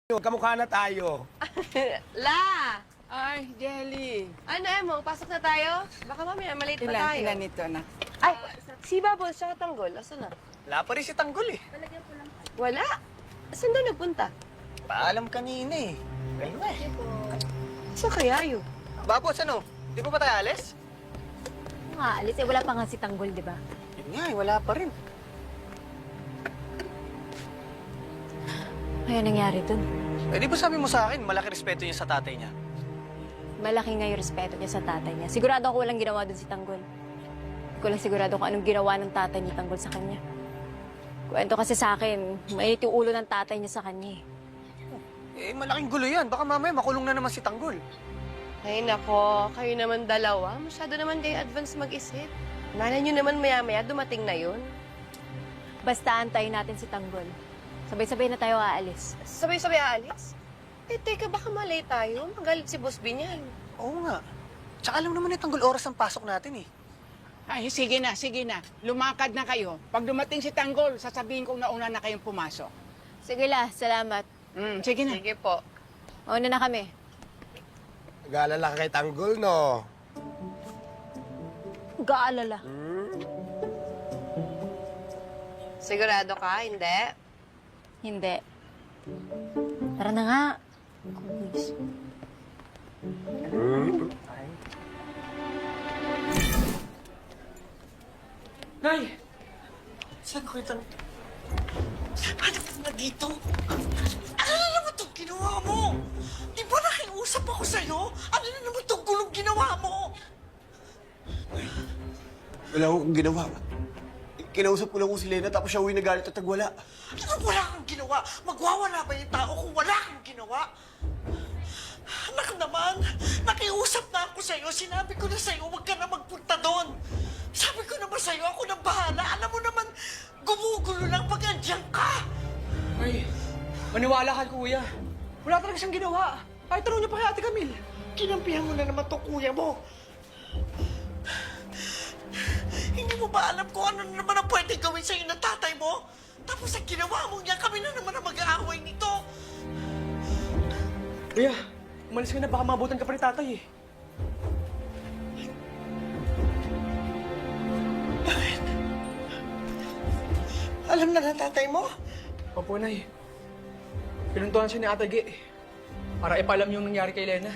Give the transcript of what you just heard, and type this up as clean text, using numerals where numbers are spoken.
Kamukha na tayo. La! Ay, Jelly. Ano, Emong? Pasok na tayo? Baka mamaya malate pa tayo. Ilan ito, anak? Ay, si Babos tsaka Tanggol. Asan na? Wala pa rin si Tanggol eh. Wala. Saan daw nagpunta? Paalam kanina eh. Kayo na eh. Saan kaya yun? Babos, ano? Di pa ba tayo alis? Nga, alis. Eh, wala pa nga si Tanggol, di ba? Yun nga eh, wala pa rin. Kaya nangyari dun. Eh di ba sabi mo sa akin, malaki respeto niya sa tatay niya? Malaki nga yung respeto niya sa tatay niya. Sigurado ako walang ginawa dun si Tanggol. Hindi ko lang sigurado kung anong ginawa ng tatay ni Tanggol sa kanya. Kwento kasi sa akin, mainit yung ulo ng tatay niya sa kanya eh. Eh, malaking gulo yan. Baka mamaya makulong na naman si Tanggol. Ay, nako. Kayo naman dalawa. Masyado naman kayo advance mag-isip. Malay nyo naman maya-maya dumating na yun. Basta antayin natin si Tanggol. Sabay-sabay na tayo aalis. Sabay-sabay aalis? Eh, teka, baka malay tayo. Magalit si Boss Binyan. Oo nga. Tsaka alam naman ni Tanggol oras ang pasok natin eh. Ay, sige na, sige na. Lumakad na kayo. Pag dumating si Tanggol, sasabihin kong nauna na kayong pumasok. Sige la, salamat. Sige na. Sige po. Mauna na kami. Nag-aalala ka kay Tanggol, no? Gaalala. Sigurado ka? Hindi? Hindi. Tara na nga. Kumis. Nay! Saan ko ito? Hanap ka na dito? Ano na naman itong ginawa mo? Di ba nakiusap ako sa'yo? Ano na naman itong gulong ginawa mo? Wala akong ginawa. Kinausap ko lang kung si Lena tapos siya uwi na galit at nagwala. Ano wala kang ginawa? Magwawala ba yung tao kung wala kang ginawa? Anak naman, nakiusap na ako sa'yo. Sinabi ko na sa'yo, huwag ka na magpunta doon. Sabi ko naman sa'yo, ako nang bahala. Alam mo naman, gumugulo lang pag andyan ka. Ay, maniwala ka, kuya. Wala talaga siyang ginawa. Ay, tanong niyo pa kay Ate Camille. Kinampihan mo na naman tong kuya mo. Hindi mo ba alam kung ano na naman ang pwede gawin sa'yo ng tatay mo? Tapos ang ginawa mo niya, kami na naman ang mag-aaway nito. Kuya, umalis ka na. Baka mabutan ka pa ni tatay eh. Bakit? Alam na ng tatay mo? Opo, Nay. Pinuntuhan siya ni Ate Ge para ipalam yung nangyari kay Lena.